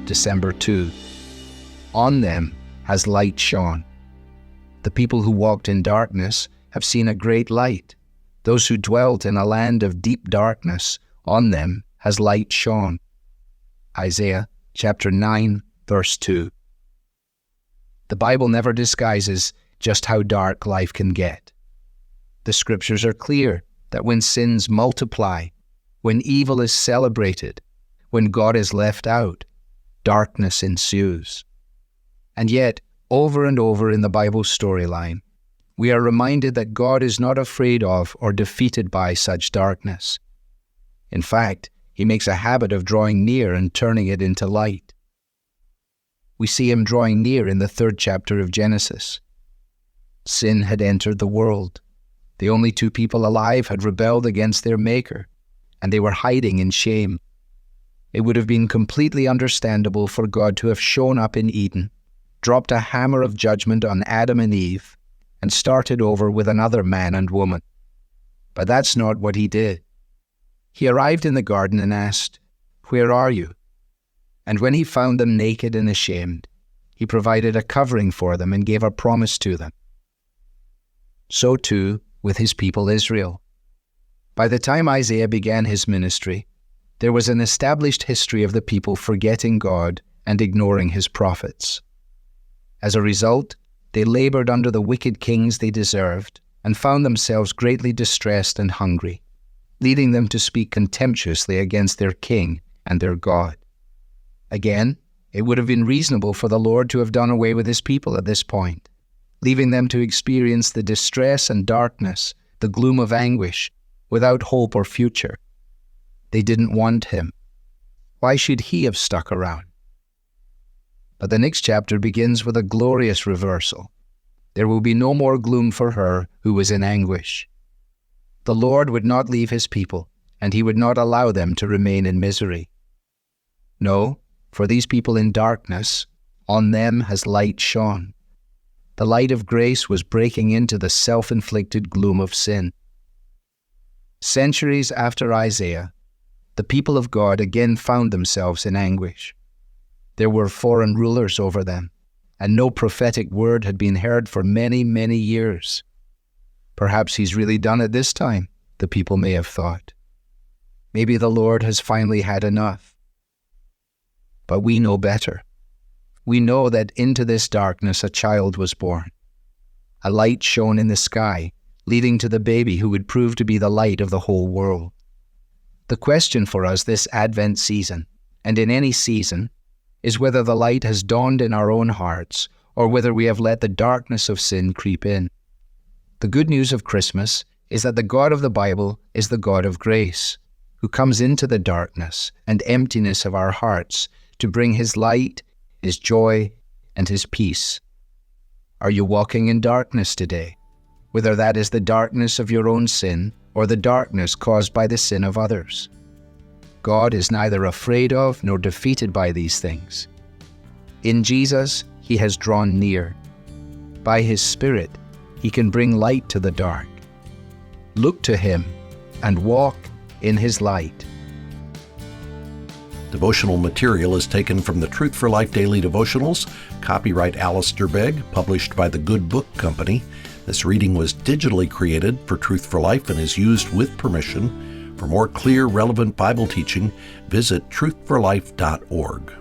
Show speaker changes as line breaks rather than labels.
December 2. On them has light shone. The people who walked in darkness have seen a great light. Those who dwelt in a land of deep darkness, on them has light shone. Isaiah chapter 9, verse 2. The Bible never disguises just how dark life can get. The scriptures are clear that when sins multiply, when evil is celebrated, when God is left out, darkness ensues. And yet, over and over in the Bible storyline, we are reminded that God is not afraid of or defeated by such darkness. In fact, He makes a habit of drawing near and turning it into light. We see Him drawing near in the 3rd chapter of Genesis. Sin had entered the world. The only two people alive had rebelled against their Maker, and they were hiding in shame. It would have been completely understandable for God to have shown up in Eden, dropped a hammer of judgment on Adam and Eve, and started over with another man and woman. But that's not what He did. He arrived in the garden and asked, "Where are you?" And when He found them naked and ashamed, He provided a covering for them and gave a promise to them. So too with His people Israel. By the time Isaiah began his ministry, there was an established history of the people forgetting God and ignoring His prophets. As a result, they labored under the wicked kings they deserved and found themselves greatly distressed and hungry, leading them to speak contemptuously against their king and their God. Again, it would have been reasonable for the Lord to have done away with His people at this point, leaving them to experience the distress and darkness, the gloom of anguish, without hope or future. They didn't want Him. Why should He have stuck around? But the next chapter begins with a glorious reversal. There will be no more gloom for her who was in anguish. The Lord would not leave His people, and He would not allow them to remain in misery. No, for these people in darkness, on them has light shone. The light of grace was breaking into the self-inflicted gloom of sin. Centuries after Isaiah, the people of God again found themselves in anguish. There were foreign rulers over them, and no prophetic word had been heard for many, many years. Perhaps He's really done it this time, the people may have thought. Maybe the Lord has finally had enough. But we know better. We know that into this darkness a child was born. A light shone in the sky, leading to the baby who would prove to be the light of the whole world. The question for us this Advent season, and in any season, is whether the light has dawned in our own hearts, or whether we have let the darkness of sin creep in. The good news of Christmas is that the God of the Bible is the God of grace, who comes into the darkness and emptiness of our hearts to bring His light, His joy, and His peace. Are you walking in darkness today? Whether that is the darkness of your own sin or the darkness caused by the sin of others. God is neither afraid of nor defeated by these things. In Jesus, He has drawn near. By His Spirit, He can bring light to the dark. Look to Him and walk in His light.
Devotional material is taken from the Truth for Life Daily Devotionals, copyright Alistair Begg, published by the Good Book Company. This reading was digitally created for Truth for Life and is used with permission. For more clear, relevant Bible teaching, visit truthforlife.org.